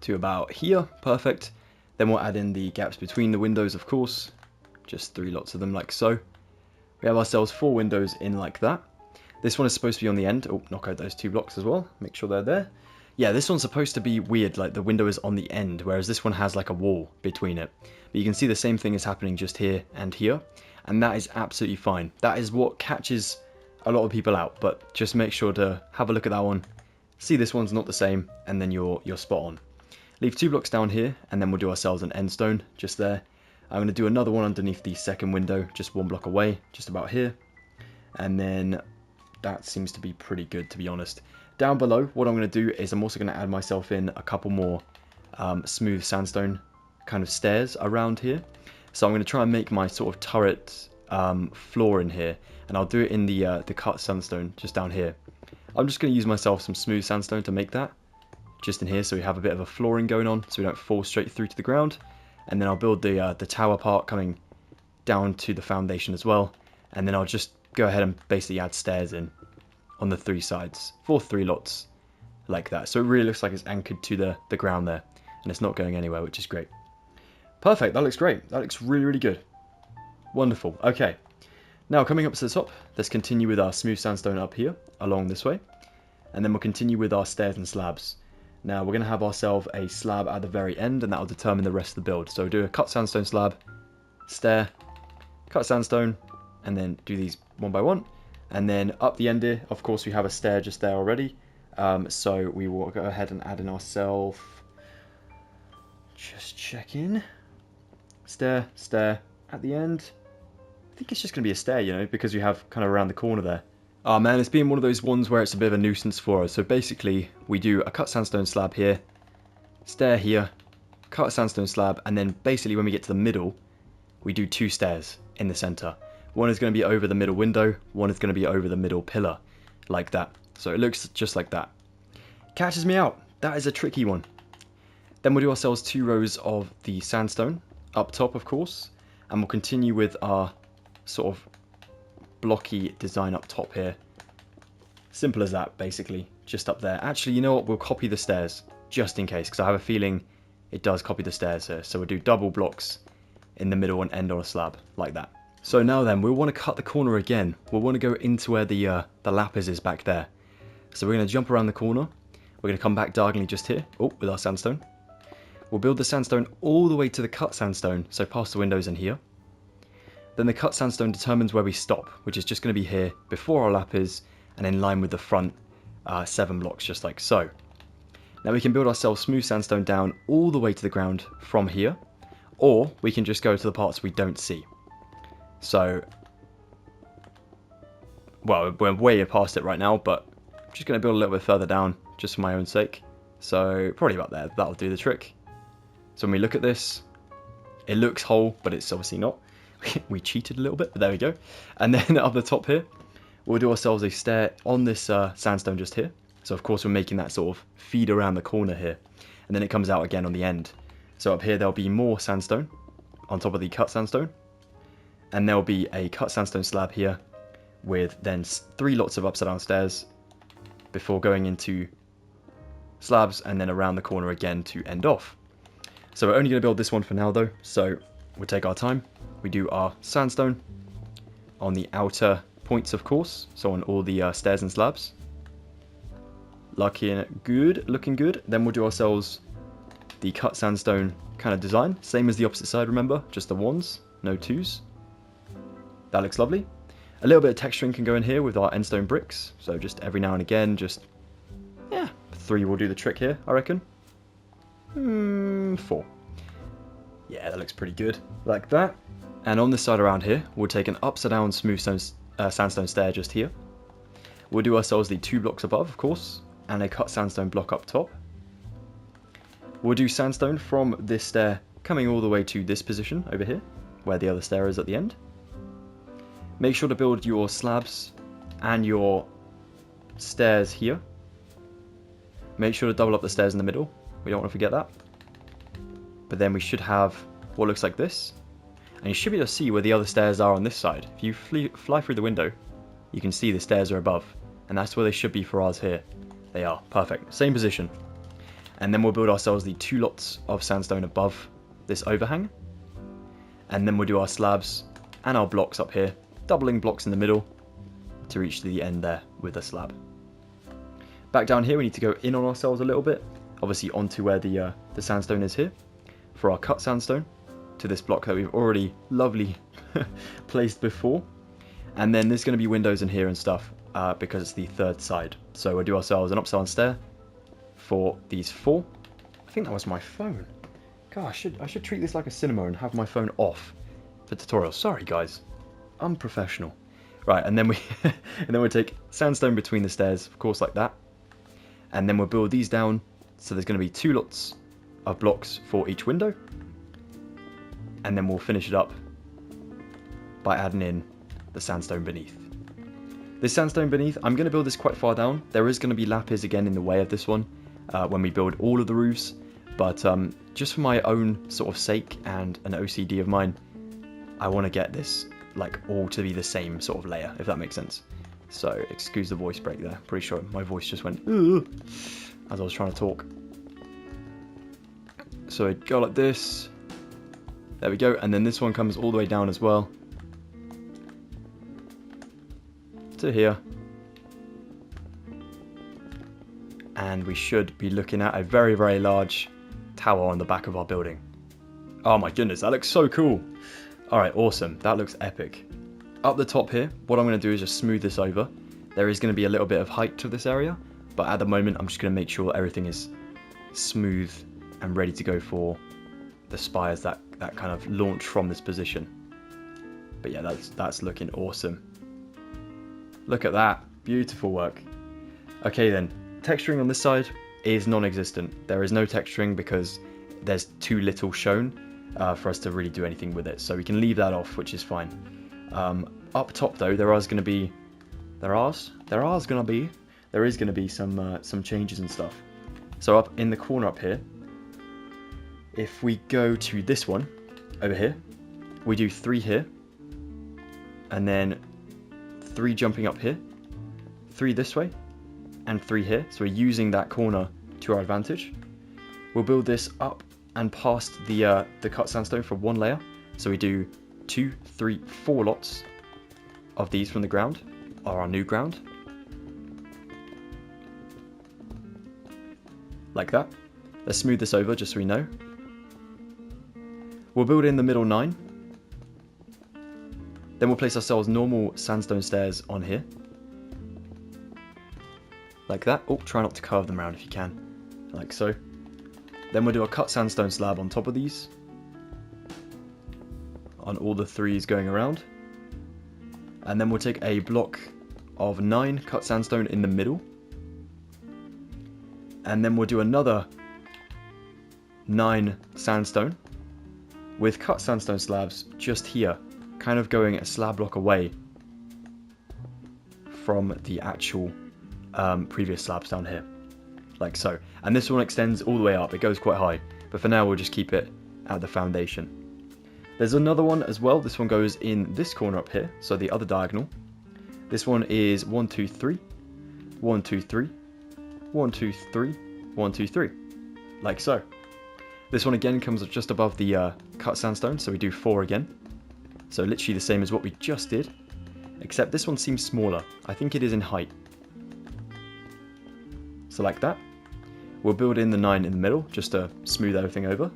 to about here. Perfect. Then we'll add in the gaps between the windows, of course. Just 3 lots of them, like so. We have ourselves 4 windows in like that. This one is supposed to be on the end. Oh, knock out those 2 blocks as well. Make sure they're there. Yeah, this one's supposed to be weird, like the window is on the end, whereas this one has like a wall between it. But you can see the same thing is happening just here and here, and that is absolutely fine. That is what catches a lot of people out, but just make sure to have a look at that one, see this one's not the same, and then you're spot on. Leave 2 blocks down here, and then we'll do ourselves an end stone just there. I'm going to do another one underneath the second window, just 1 block away, just about here. And then that seems to be pretty good, to be honest. Down below, what I'm going to do is I'm also going to add myself in a couple more smooth sandstone kind of stairs around here. So I'm going to try and make my sort of turret floor in here, and I'll do it in the cut sandstone just down here. I'm just going to use myself some smooth sandstone to make that, just in here, so we have a bit of a flooring going on, so we don't fall straight through to the ground. And then I'll build the tower part coming down to the foundation as well, and then I'll just go ahead and basically add stairs in on the 3 sides for 3 lots like that. So it really looks like it's anchored to the ground there, and it's not going anywhere, which is great. Perfect, that looks great. That looks really, really good. Wonderful. Okay, now coming up to the top, let's continue with our smooth sandstone up here along this way, and then we'll continue with our stairs and slabs. Now we're going to have ourselves a slab at the very end, and that will determine the rest of the build. So do a cut sandstone slab, stair, cut sandstone, and then do these one by one. And then up the end here, of course, we have a stair just there already. So we will go ahead and add in ourselves, just check in, stair, stair at the end. I think it's just going to be a stair, you know, because we have kind of around the corner there. Oh man, it's been one of those ones where it's a bit of a nuisance for us. So basically, we do a cut sandstone slab here, stair here, cut sandstone slab, and then basically when we get to the middle, we do 2 stairs in the center. One is going to be over the middle window, one is going to be over the middle pillar, like that. So it looks just like that. Catches me out. That is a tricky one. Then we'll do ourselves 2 rows of the sandstone up top, of course, and we'll continue with our sort of blocky design up top here. Simple as that, basically, just up there. Actually, you know what? We'll copy the stairs just in case, because I have a feeling it does copy the stairs here. So we'll do double blocks in the middle and end on a slab like that. So now then, we'll want to cut the corner again. We'll want to go into where the lapis is back there. So we're going to jump around the corner. We're going to come back diagonally just here. Oh, with our sandstone. We'll build the sandstone all the way to the cut sandstone, so past the windows in here. Then the cut sandstone determines where we stop, which is just going to be here before our lapis and in line with the front 7 blocks, just like so. Now we can build ourselves smooth sandstone down all the way to the ground from here, or we can just go to the parts we don't see. So, well, we're way past it right now, but I'm just going to build a little bit further down, just for my own sake. So, probably about there. That'll do the trick. So when we look at this, it looks whole, but it's obviously not. We cheated a little bit, but there we go. And then up the top here, we'll do ourselves a stair on this sandstone just here. So of course we're making that sort of feed around the corner here. And then it comes out again on the end. So up here there'll be more sandstone on top of the cut sandstone. And there'll be a cut sandstone slab here with then 3 lots of upside down stairs before going into slabs and then around the corner again to end off. So we're only going to build this one for now though, so we'll take our time. We do our sandstone on the outer points, of course, so on all the stairs and slabs. Looking good. Then we'll do ourselves the cut sandstone kind of design, same as the opposite side, remember, just the 1s, no 2s. That looks lovely. A little bit of texturing can go in here with our endstone bricks, so just every now and again, just, yeah, 3 will do the trick here, I reckon. 4. Yeah, that looks pretty good, like that. And on this side around here, we'll take an upside down smooth sandstone stair just here. We'll do ourselves the 2 blocks above, of course, and a cut sandstone block up top. We'll do sandstone from this stair coming all the way to this position over here, where the other stair is at the end. Make sure to build your slabs and your stairs here. Make sure to double up the stairs in the middle. We don't want to forget that. But then we should have what looks like this. And you should be able to see where the other stairs are on this side. If you fly through the window, you can see the stairs are above. And that's where they should be for ours here. They are. Perfect. Same position. And then we'll build ourselves the 2 lots of sandstone above this overhang. And then we'll do our slabs and our blocks up here. Doubling blocks in the middle to reach the end there with a slab. Back down here we need to go in on ourselves a little bit. Obviously onto where the sandstone is here for our cut sandstone to this block that we've already lovely placed before. And then there's going to be windows in here and stuff because it's the 3rd side. So we'll do ourselves an upside down stair for these 4. I think that was my phone. God, I should treat this like a cinema and have my phone off for tutorials. Sorry guys, unprofessional. Right, and then we'll take sandstone between the stairs, of course, like that. And then we'll build these down. So there's going to be 2 lots of blocks for each window. And then we'll finish it up by adding in the sandstone beneath. This sandstone beneath, I'm going to build this quite far down. There is going to be lapis again in the way of this one when we build all of the roofs. But just for my own sort of sake and an OCD of mine, I want to get this like all to be the same sort of layer, if that makes sense. So excuse the voice break there. Pretty sure my voice just went ugh, as I was trying to talk. So I'd go like this. There we go. And then this one comes all the way down as well to here. And we should be looking at a very, very large tower on the back of our building. Oh my goodness, that looks so cool. Alright, awesome. That looks epic. Up the top here, what I'm going to do is just smooth this over. There is going to be a little bit of height to this area, but at the moment I'm just going to make sure everything is smooth and ready to go for the spires that kind of launch from this position. But yeah, that's looking awesome. Look at that. Beautiful work. Okay then, texturing on this side is non-existent. There is no texturing because there's too little shown for us to really do anything with it. So we can leave that off, which is fine. Up top though, there is going to be there is going to be some changes and stuff. So up in the corner up here, if we go to this one over here, we do 3 here, and then 3 jumping up here, 3 this way, and 3 here. So we're using that corner to our advantage. We'll build this up and past the cut sandstone for 1 layer. So we do 2, 3, 4 lots of these from the ground, or our new ground. Like that. Let's smooth this over just so we know. We'll build in the middle 9. Then we'll place ourselves normal sandstone stairs on here. Like that. Oh, try not to curve them around if you can. Like so. Then we'll do a cut sandstone slab on top of these. On all the 3s going around. And then we'll take a block of 9 cut sandstone in the middle. And then we'll do another 9 sandstone with cut sandstone slabs just here, kind of going a slab block away from the actual previous slabs down here, like so. And this one extends all the way up, it goes quite high, but for now we'll just keep it at the foundation. There's another one as well. This one goes in this corner up here, so the other diagonal. This one is 1, 2, 3, 1, 2, 3, 1, 2, 3, 1, 2, 3, like so. This one again comes just above the cut sandstone, so we do 4 again. So literally the same as what we just did, except this one seems smaller. I think it is in height. So like that. We'll build in the 9 in the middle, just to smooth everything over.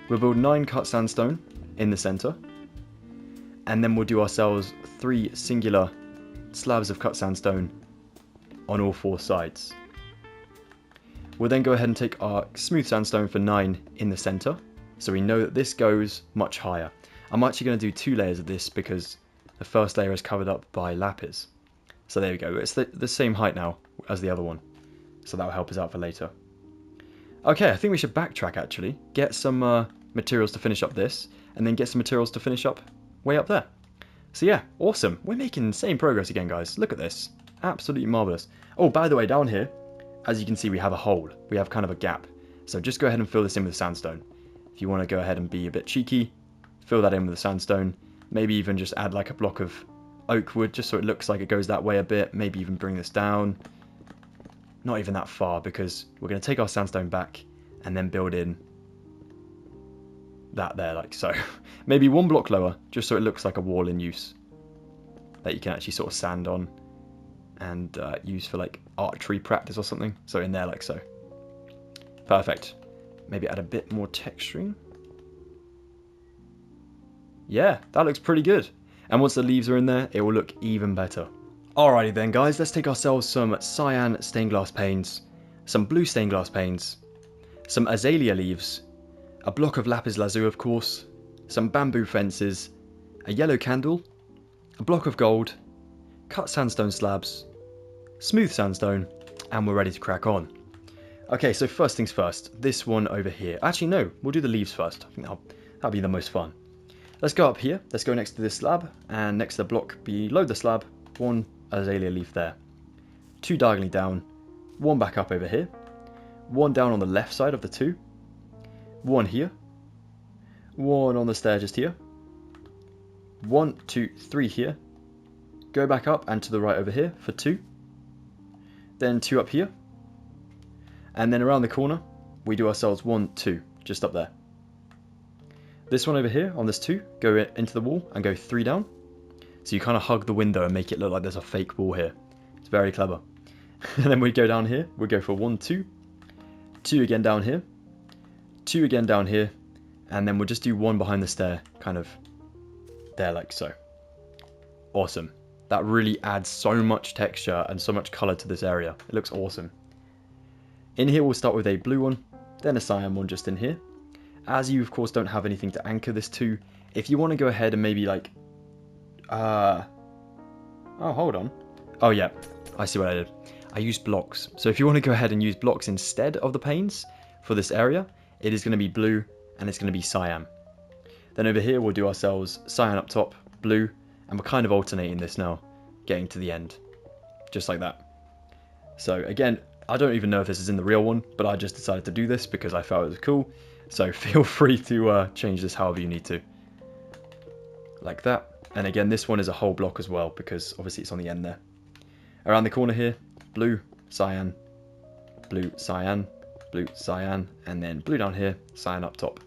We'll build 9 cut sandstone in the center. And then we'll do ourselves 3 singular slabs of cut sandstone on all 4 sides. We'll then go ahead and take our smooth sandstone for 9 in the center, so we know that this goes much higher. I'm actually going to do 2 layers of this because the first layer is covered up by lapis. So there we go, it's the same height now as the other one, so that will help us out for later. Okay, I think we should backtrack actually, get some materials to finish up this, and then get some materials to finish up way up there. So yeah, awesome, we're making insane progress again guys, look at this, absolutely marvellous. Oh, by the way, down here, as you can see, we have a hole. We have kind of a gap. So just go ahead and fill this in with sandstone. If you want to go ahead and be a bit cheeky, fill that in with the sandstone. Maybe even just add like a block of oak wood just so it looks like it goes that way a bit. Maybe even bring this down. Not even that far because we're going to take our sandstone back and then build in that there like so. Maybe 1 block lower just so it looks like a wall in use that you can actually sort of sand on and use for like archery practice or something. So in there like so. Perfect. Maybe add a bit more texturing. Yeah, that looks pretty good. And once the leaves are in there, it will look even better. Alrighty then guys, let's take ourselves some cyan stained glass panes, some blue stained glass panes, some azalea leaves, a block of lapis lazuli of course, some bamboo fences, a yellow candle, a block of gold, cut sandstone slabs, smooth sandstone, and we're ready to crack on. Okay, so first things first, this one over here. Actually no, we'll do the leaves first. I think that'll be the most fun. Let's go up here, let's go next to this slab, and next to the block below the slab, 1 azalea leaf there. 2 diagonally down, 1 back up over here, 1 down on the left side of the 2, 1 here, 1 on the stair just here, 1, 2, 3 here, go back up and to the right over here for 2, then 2 up here, and then around the corner we do ourselves 1, 2 just up there. This one over here on this 2, go into the wall and go 3 down, so you kind of hug the window and make it look like there's a fake wall here. It's very clever. And then we go down here, we go for 1, 2, 2 again down here, 2 again down here, and then we'll just do 1 behind the stair, kind of there like so. Awesome. That really adds so much texture and so much colour to this area. It looks awesome. In here we'll start with a blue one, then a cyan one just in here. As you of course don't have anything to anchor this to, if you want to go ahead and maybe like, oh hold on. Oh yeah, I see what I did. I used blocks. So if you want to go ahead and use blocks instead of the panes for this area, it is going to be blue and it's going to be cyan. Then over here we'll do ourselves cyan up top, blue, and we're kind of alternating this now, getting to the end, just like that. So again, I don't even know if this is in the real one, but I just decided to do this because I felt it was cool. So feel free to change this however you need to. Like that. And again, this one is a whole block as well, because obviously it's on the end there. Around the corner here, blue, cyan, blue, cyan, blue, cyan, and then blue down here, cyan up top.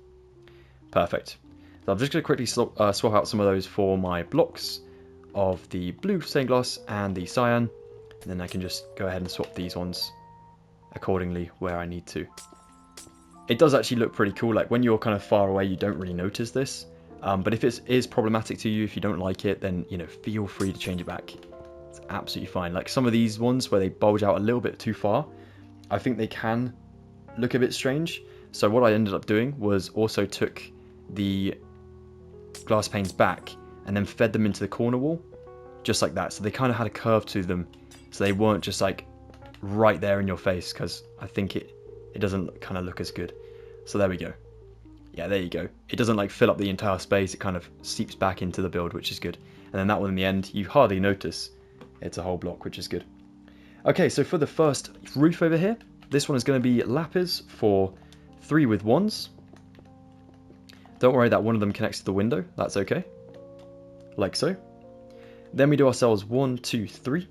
Perfect. So I'm just going to quickly swap out some of those for my blocks of the blue stained glass and the cyan. And then I can just go ahead and swap these ones accordingly where I need to. It does actually look pretty cool. Like when you're kind of far away, you don't really notice this. But if it is problematic to you, if you don't like it, then, you know, feel free to change it back. It's absolutely fine. Like some of these ones where they bulge out a little bit too far, I think they can look a bit strange. So what I ended up doing was also took the glass panes back and then fed them into the corner wall, just like that. So they kind of had a curve to them, so they weren't just like right there in your face, because I think it doesn't kind of look as good. So there we go. Yeah, there you go. It doesn't like fill up the entire space, it kind of seeps back into the build, which is good. And then that one in the end, you hardly notice it's a whole block, which is good. Okay, so for the first roof over here, this one is going to be lapis for 3 with 1s. Don't worry that one of them connects to the window, that's okay. Like so. Then we do ourselves 1, 2, 3.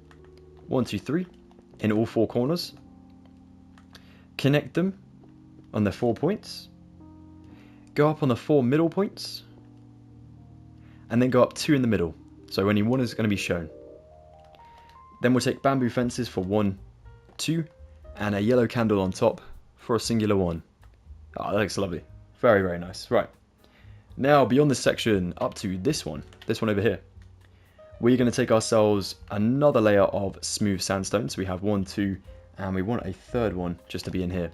1, 2, 3 in all 4 corners. Connect them on the 4 points. Go up on the 4 middle points. And then go up 2 in the middle. So only 1 is going to be shown. Then we'll take bamboo fences for 1, 2, and a yellow candle on top for a singular 1. Oh, that looks lovely. Very, very nice. Right. Now, beyond this section, up to this one over here. We're going to take ourselves another layer of smooth sandstone. So we have 1, 2, and we want a third one just to be in here.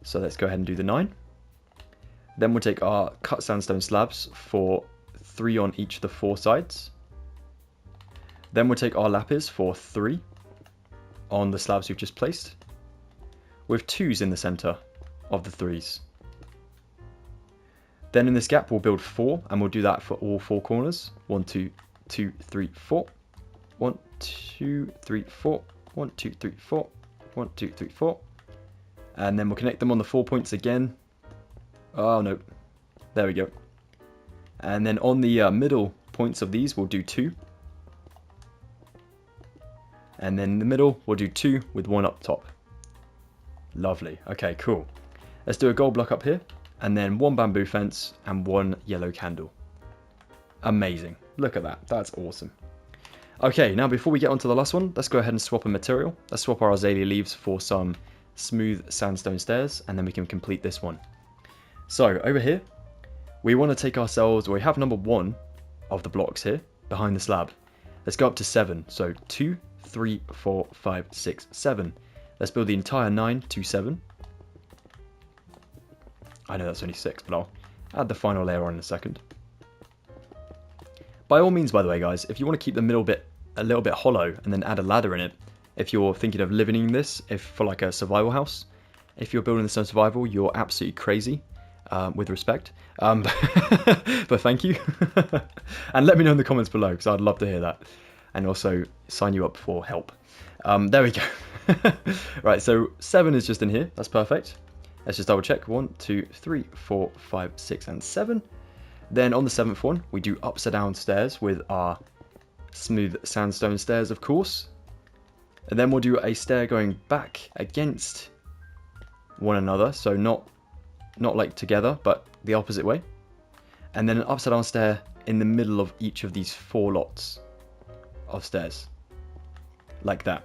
So let's go ahead and do the 9. Then we'll take our cut sandstone slabs for 3 on each of the 4 sides. Then we'll take our lapis for 3 on the slabs we've just placed, with 2s in the center of the 3s. Then in this gap we'll build 4, and we'll do that for all 4 corners. 1, 2, 2, 3, 4. 1, 2, 3, 4. 1, 2, 3, 4. 1, 2, 3, 4. And then we'll connect them on the 4 points again. Oh no, there we go. And then on the middle points of these we'll do 2. And then in the middle we'll do 2 with 1 up top. Lovely. Okay, cool. Let's do a gold block up here, and then 1 bamboo fence and 1 yellow candle. Amazing. Look at that. That's awesome. Okay, now before we get on to the last one, let's go ahead and swap a material. Let's swap our azalea leaves for some smooth sandstone stairs, and then we can complete this one. So over here, we want to take ourselves, we have number 1 of the blocks here behind the slab. Let's go up to 7. So 2, 3, 4, 5, 6, 7. Let's build the entire 9 to 7. I know that's only 6, but I'll add the final layer on in a second. By all means, by the way, guys, if you want to keep the middle bit a little bit hollow and then add a ladder in it, if you're thinking of living in this, if for like a survival house, if you're building this on survival, you're absolutely crazy, with respect. But thank you. And let me know in the comments below, because I'd love to hear that. And also sign you up for help. There we go. Right, so 7 is just in here. That's perfect. Let's just double check. 1, 2, 3, 4, 5, 6, and 7. Then on the 7th one, we do upside down stairs with our smooth sandstone stairs, of course. And then we'll do a stair going back against one another. So not like together, but the opposite way. And then an upside down stair in the middle of each of these 4 lots of stairs. Like that.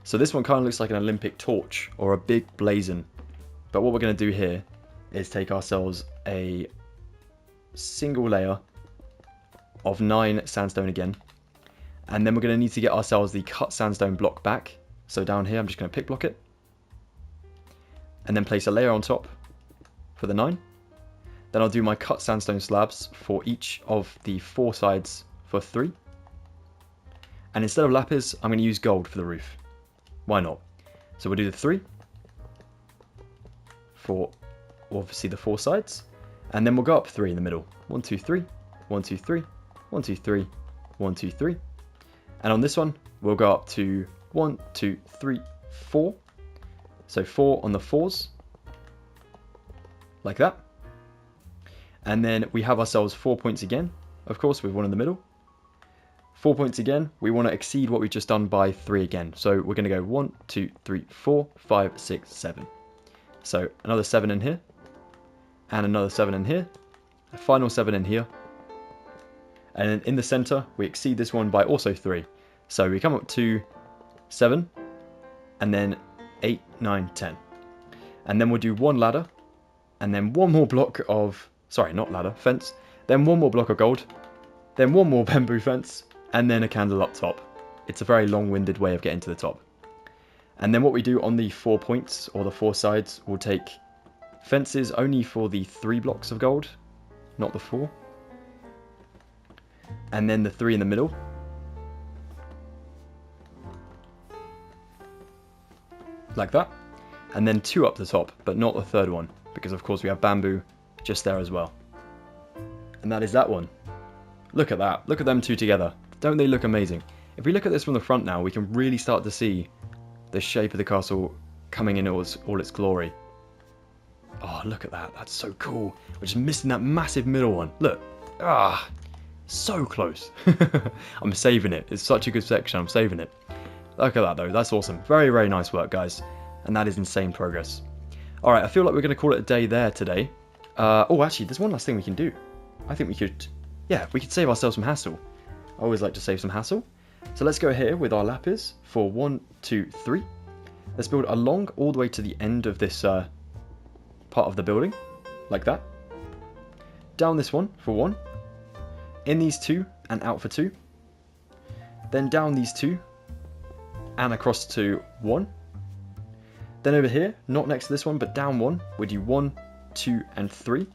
So this one kind of looks like an Olympic torch or a big blazon. But what we're going to do here is take ourselves a single layer of 9 sandstone again. And then we're going to need to get ourselves the cut sandstone block back. So down here, I'm just going to pick block it. And then place a layer on top for the 9. Then I'll do my cut sandstone slabs for each of the 4 sides for 3. And instead of lapis, I'm going to use gold for the roof. Why not? So we'll do the 3 for obviously the 4 sides. And then we'll go up 3 in the middle. 1, 2, 3. 1, 2, 3. 1, 2, 3. 1, 2, 3. And on this one, we'll go up to 1, 2, 3, 4. So 4 on the 4s, like that. And then we have ourselves 4 points again, of course, with one in the middle. 4 points again. We want to exceed what we've just done by 3 again. So we're going to go 1, 2, 3, 4, 5, 6, 7. So another 7 in here, and another 7 in here, a final 7 in here. And then in the center, we exceed this one by also 3. So we come up to 7, and then 8, 9, 10. And then we'll do one ladder, and then one more block of, sorry, not ladder, fence. Then one more block of gold, then one more bamboo fence, and then a candle up top. It's a very long-winded way of getting to the top. And then what we do on the 4 points, or the 4 sides, we'll take fences only for the 3 blocks of gold, not the 4. And then the 3 in the middle. Like that. And then 2 up the top, but not the 3rd one, because of course we have bamboo just there as well. And that is that one. Look at that. Look at them 2 together. Don't they look amazing? If we look at this from the front now, we can really start to see the shape of the castle coming in all its glory. Oh, look at that. That's so cool. We're just missing that massive middle one. Look. Ah, so close. I'm saving it. It's such a good section. I'm saving it. Look at that, though. That's awesome. Very, very nice work, guys. And that is insane progress. All right, I feel like we're going to call it a day there today. Oh, actually, there's one last thing we can do. I think we could, yeah, we could save ourselves some hassle. I always like to save some hassle. So let's go here with our lapis for 1, 2, 3. Let's build along all the way to the end of this part of the building, like that. Down this one for 1. In these 2 and out for 2. Then down these 2 and across to 1. Then over here, not next to this one, but down 1, we do 1, 2, and 3.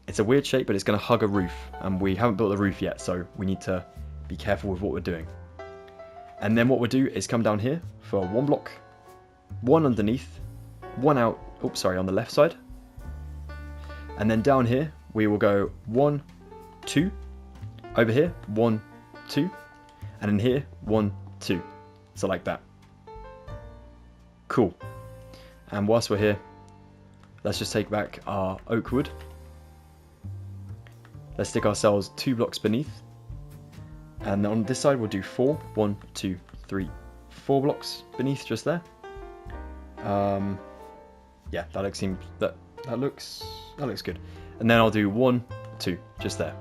It's a weird shape, but it's going to hug a roof, and we haven't built the roof yet, so we need to be careful with what we're doing. And then what we'll do is come down here for 1 block, 1 underneath, 1 out, oops, sorry, on the left side. And then down here, we will go 1, 2, over here, 1, 2, and in here, 1, 2. So like that. Cool. And whilst we're here, let's just take back our oak wood. Let's stick ourselves 2 blocks beneath. And on this side, we'll do 4. 1, 2, 3, 4 blocks beneath just there. Yeah, that looks good. And then I'll do 1, 2, just there.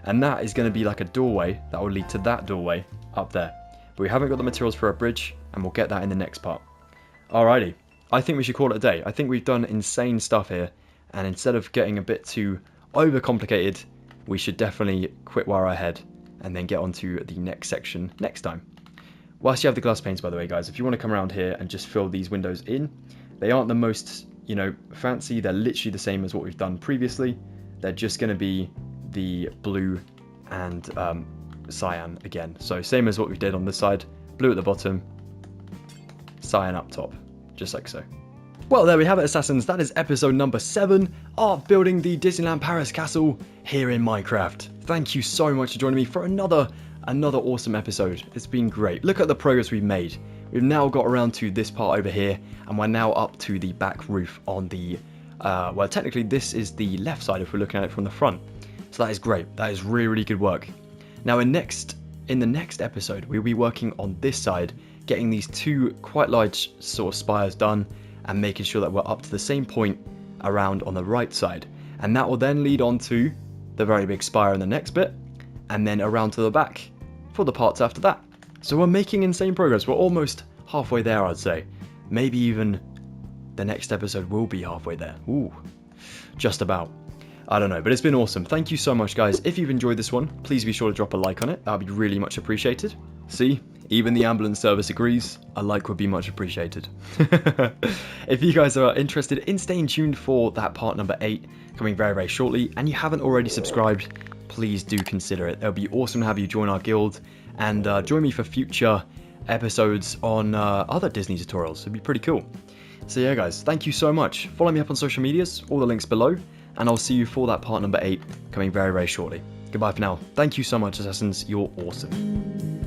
And that is going to be like a doorway that will lead to that doorway up there. But we haven't got the materials for a bridge, and we'll get that in the next part. Alrighty, I think we should call it a day. I think we've done insane stuff here, and instead of getting a bit too overcomplicated, we should definitely quit while we're ahead and then get on to the next section next time. Whilst you have the glass panes, by the way, guys, if you want to come around here and just fill these windows in, they aren't the most, fancy. They're literally the same as what we've done previously. They're just going to be the blue and cyan again. So same as what we did on this side. Blue at the bottom, cyan up top, just like so. Well, there we have it, Assassins. That is episode number 7 of building the Disneyland Paris castle here in Minecraft. Thank you so much for joining me for another awesome episode. It's been great. Look at the progress we've made. We've now got around to this part over here, and we're now up to the back roof on the, well, technically this is the left side if we're looking at it from the front. So that is great. That is really, really good work. Now in the next episode, we'll be working on this side, getting these 2 quite large sort of spires done, and making sure that we're up to the same point around on the right side. And that will then lead on to the very big spire in the next bit, and then around to the back for the parts after that. So we're making insane progress. We're almost halfway there, I'd say. Maybe even the next episode will be halfway there. Ooh, just about. I don't know, but it's been awesome. Thank you so much, guys. If you've enjoyed this one, please be sure to drop a like on it. That would be really much appreciated. See, even the ambulance service agrees. A like would be much appreciated. If you guys are interested in staying tuned for that part number 8 coming very, very shortly, and you haven't already subscribed, please do consider it. It would be awesome to have you join our guild and join me for future episodes on other Disney tutorials. It'd be pretty cool. So yeah, guys, thank you so much. Follow me up on social medias, all the links below, and I'll see you for that part number 8 coming very, very shortly. Goodbye for now. Thank you so much, Assassins. You're awesome.